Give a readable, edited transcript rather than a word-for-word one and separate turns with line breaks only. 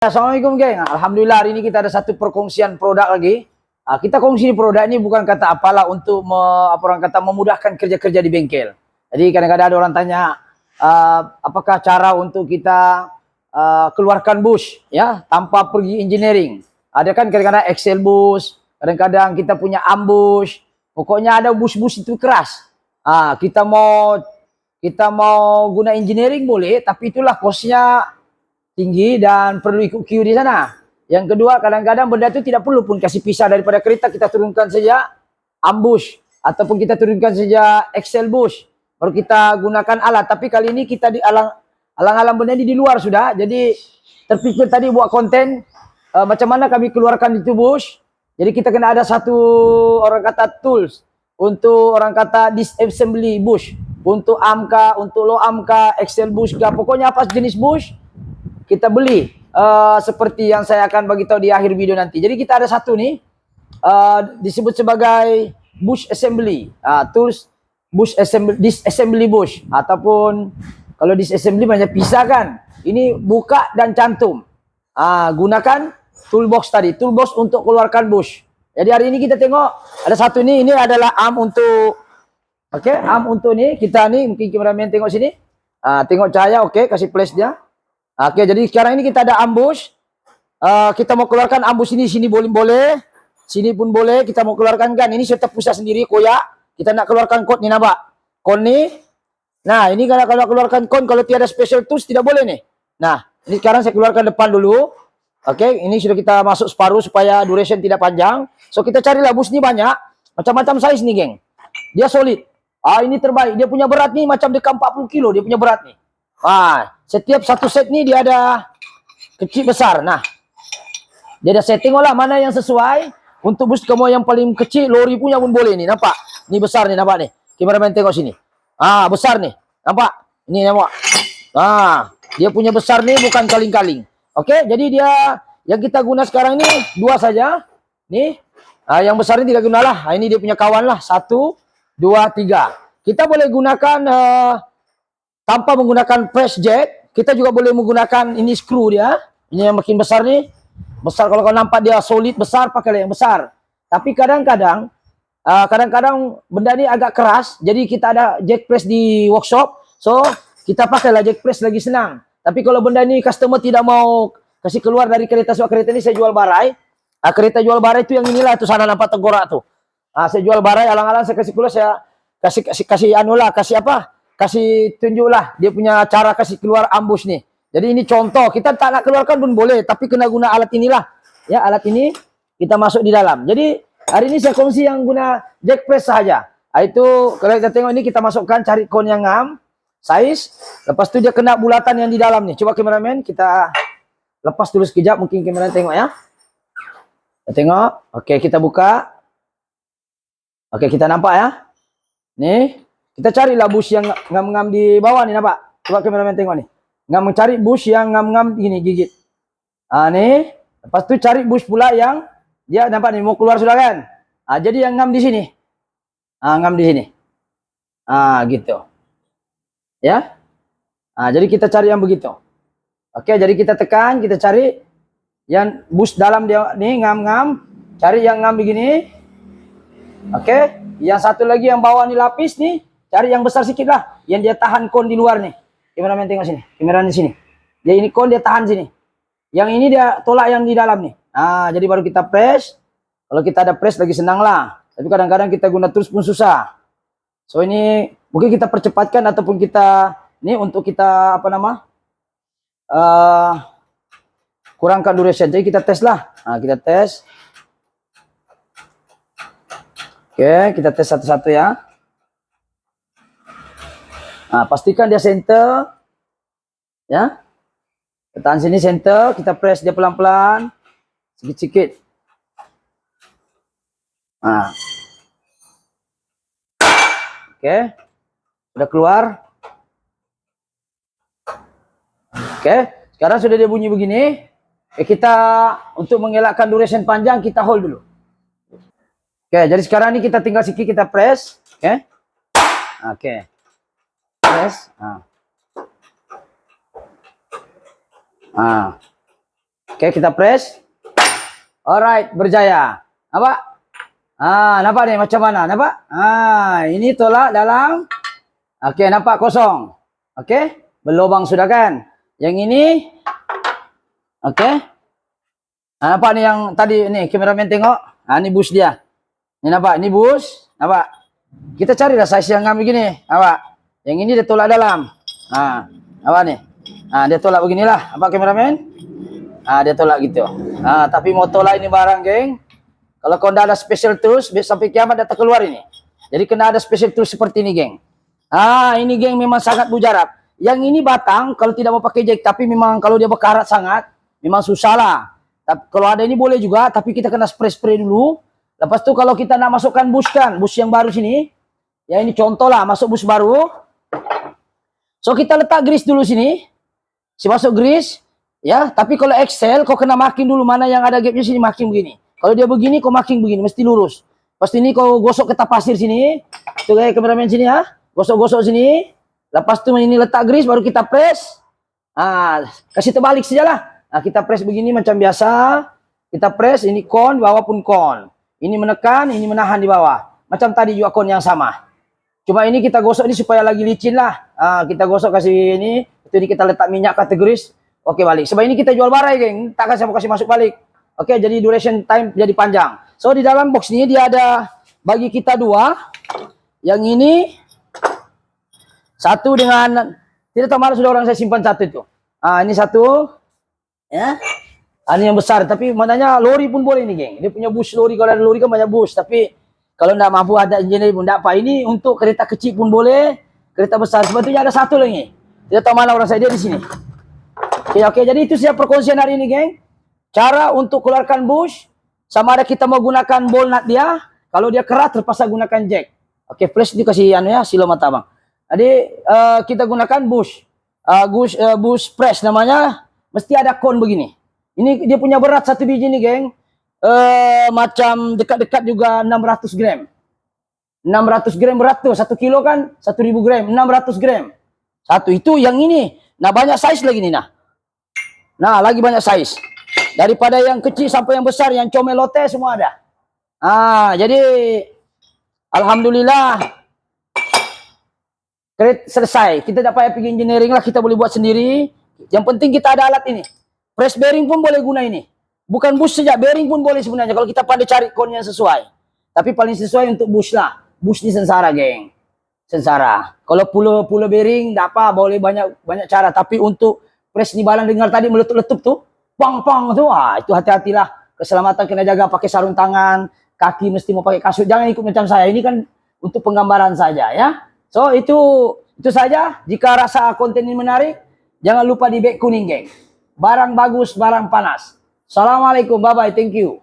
Assalamualaikum geng. Alhamdulillah hari ini kita ada satu perkongsian produk lagi. Kita kongsi produk ini bukan kata apalah untuk memudahkan kerja-kerja di bengkel. Jadi kadang-kadang ada orang tanya apakah cara untuk kita keluarkan bush ya tanpa pergi engineering. Ada kan kadang-kadang Excel bush, kadang-kadang kita punya ambush. Pokoknya ada bush-bush itu keras. Kita mau guna engineering boleh, tapi itulah costnya tinggi dan perlu ikut queue di sana. Yang kedua, kadang-kadang benda itu tidak perlu pun kasih pisah daripada kereta, kita turunkan saja ambush ataupun kita turunkan saja Excel bush, baru kita gunakan alat. Tapi kali ini kita di alang-alang benda ini di luar sudah, jadi terpikir tadi buat konten macam mana kami keluarkan itu bush. Jadi kita kena ada satu orang kata tools untuk orang kata disassembly bush, untuk amka, untuk low amka, Excel bush, pokoknya apa jenis bush kita beli seperti yang saya akan bagi tahu di akhir video nanti. Jadi kita ada satu nih disebut sebagai bush assembly, tools bush assembly, disassembly bush, ataupun kalau disassembly banyak pisah kan. Ini buka dan cantum. Gunakan toolbox tadi, toolbox untuk keluarkan bush. Jadi hari ini kita tengok ada satu nih, ini adalah arm untuk arm untuk nih kita nih, mungkin kameramen tengok sini. Tengok cahaya, kasih flash dia. Jadi sekarang ini kita ada ambush. Kita mau keluarkan ambush ini, sini boleh, sini pun boleh. Kita mau keluarkan kan, ini saya pusat sendiri koyak. Kita nak keluarkan code ni, nampak? Code ni. Nah, ini kalau keluarkan code, kalau tiada special tools tidak boleh nih. Nah, ini sekarang saya keluarkan depan dulu. Ini sudah kita masuk separuh supaya duration tidak panjang. So kita carilah bush ni banyak, macam-macam size nih, geng. Dia solid. Ini terbaik. Dia punya berat nih macam dekat 40 kilo dia punya berat nih. Setiap satu set ni dia ada kecil besar. Nah, dia ada setting lah mana yang sesuai. Untuk bus kamu yang paling kecil, lori punya pun boleh nih, nampak? Ini besar nih, nampak nih. Kameramen tengok sini. Besar nih, nampak? Ini nampak. Dia punya besar nih, bukan kaling-kaling. Jadi dia yang kita guna sekarang ini dua saja. Nih, yang besar ini tidak gunalah. Ini dia punya kawan lah. 1, 2, 3. Kita boleh gunakan tanpa menggunakan press jack. Kita juga boleh menggunakan ini screw dia. Ini yang makin besar nih. Besar, kalau kau nampak dia solid besar, pakailah yang besar. Tapi kadang-kadang benda ni agak keras. Jadi kita ada jack press di workshop. So kita pakailah jack press, lagi senang. Tapi kalau benda ni customer tidak mau kasih keluar dari kereta, sebab kereta ni saya jual barai. Kereta jual barai itu yang inilah, tu sana nampak tengkorak tu. Saya jual barai, alang-alang saya kasih keluar, saya kasih kasih tunjuklah dia punya cara kasih keluar ambush nih. Jadi ini contoh, kita tak nak keluarkan pun boleh, tapi kena guna alat inilah. Ya, alat ini kita masuk di dalam. Jadi hari ini saya kongsi yang guna jack press saja. Itu kalau kita tengok ini, kita masukkan, cari kon yang ngam, size. Lepas tu dia kena bulatan yang di dalam nih. Coba kameramen kita lepas dulu sekejap, mungkin kameramen tengok ya. Kita tengok. Kita buka. Kita nampak ya. Nih. Kita carilah bush yang ngam-ngam di bawah nih, nampak? Coba kameramen tengok nih. Mencari bush yang ngam-ngam gini, gigit. Nih. Lepas tu cari bush pula yang dia nampak nih mau keluar sudah kan? Jadi yang ngam di sini. Ngam di sini. Gitu. Ya. Jadi kita cari yang begitu. Jadi kita tekan, kita cari yang bush dalam dia nih ngam-ngam. Cari yang ngam begini. Yang satu lagi yang bawah nih lapis nih. Cari yang besar sedikit lah, yang dia tahan kon di luar nih. Kameramen tengok sini, kameramen di sini. Dia ini kon, dia tahan sini. Yang ini dia tolak yang di dalam nih. Jadi baru kita press. Kalau kita ada press lagi senang lah. Tapi kadang-kadang kita guna tools pun susah. So ini mungkin kita percepatkan ataupun kita ini untuk kita kurangkan duration. Jadi kita tes lah. Kita tes. Kita tes satu-satu ya. Pastikan dia center. Ya. Tahan sini center, kita press dia pelan-pelan. Sikit-sikit. Sudah keluar. Sekarang sudah dia bunyi begini. Kita untuk mengelakkan duration panjang, kita hold dulu. Jadi sekarang ini kita tinggal sikit, kita press. Press. Oke, kita press. Alright, berjaya. Nampak? Nampak nih macam mana? Nampak? Ini tolak dalam. Oke, nampak kosong. Oke, berlubang sudah kan? Yang ini. Oke. Nampak nih yang tadi nih kameramen tengok. Ini bus dia. Ini nampak, ini bus. Nampak? Kita carilah size yang begini. Nampak? Yang ini dia tolak dalam. Nampak nih? Dia tolak beginilah. Nampak kameramen? Dia tolak gitu. Tapi mau tolak ini barang, geng. Kalau kau tidak ada special tools, sampai kiamat datang keluar ini. Jadi kena ada special tools seperti ini, geng. Ini geng memang sangat mujarab. Yang ini batang, kalau tidak mau pakai jack, tapi memang kalau dia berkarat sangat, memang susah lah. Tapi kalau ada ini boleh juga, tapi kita kena spray dulu. Lepas itu kalau kita nak masukkan bus kan, bus yang baru sini. Ya ini contoh lah, masuk bus baru. So kita letak grease dulu sini. Masuk grease. Ya, tapi kalau Excel, kau kena marking dulu mana yang ada gapnya sini, marking begini. Kalau dia begini, kau marking begini, mesti lurus. Pasti ini kau gosok ke pasir sini. Tuh kayak kameramen sini ya. Gosok-gosok sini. Lepas itu ini letak grease, baru kita press. Kasih terbalik sajalah. Kita press begini macam biasa. Kita press, ini kon, bawah pun kon. Ini menekan, ini menahan di bawah. Macam tadi juga kon yang sama. Cuma ini kita gosok ini supaya lagi licin lah. Kita gosok kasih ini. Itu ini kita letak minyak kategoris. Oke, balik. Sebab ini kita jual barai, geng. Tak saya mau kasih masuk balik. Oke, jadi duration time jadi panjang. So, di dalam box ini dia ada bagi kita dua. Yang ini satu dengan, tidak tahu mana sudah orang saya simpan satu itu. Ini satu. Ya. Ini yang besar. Tapi maknanya lori pun boleh nih, geng. Dia punya bus lori. Kalau ada lori kan banyak bus. Tapi kalau tidak mampu ada engineer pun tidak apa. Ini untuk kereta kecil pun boleh. Kereta besar. Sebetulnya ada satu lagi. Tidak tahu mana orang saya. Dia di sini. Oke. Jadi itu saja perkongsian hari ini, geng. Cara untuk keluarkan bush, sama ada kita mau gunakan ball nut dia, kalau dia keras terpaksa gunakan jack. Oke, flash dikasih silo mata bang. Jadi kita gunakan bush, bush press namanya, mesti ada kon begini. Ini dia punya berat satu biji nih, geng. Macam dekat-dekat juga 600 gram. 600 gram berat tuh, 1 kilo kan 1000 gram, 600 gram. Satu itu yang ini. Nah banyak size lagi nih nah lagi banyak size. Daripada yang kecil sampai yang besar, yang comelote semua ada. Jadi alhamdulillah selesai. Kita dapat pergi engineering lah, kita boleh buat sendiri. Yang penting kita ada alat ini. Press bearing pun boleh guna ini. Bukan bus saja, bearing pun boleh sebenarnya kalau kita pandai cari kon yang sesuai. Tapi paling sesuai untuk bus lah. Bus ni sengsara, geng. Sengsara. Kalau pulau bearing tak apa, boleh banyak cara. Tapi untuk press ni balang dengar tadi meletup-letup tuh, pang tuh, itu hati-hatilah. Keselamatan kena jaga, pakai sarung tangan, kaki mesti mau pakai kasut. Jangan ikut macam saya. Ini kan untuk penggambaran saja ya. So itu saja. Jika rasa konten ini menarik, jangan lupa di beg kuning, geng. Barang bagus, barang panas. Assalamualaikum, bye bye, thank you.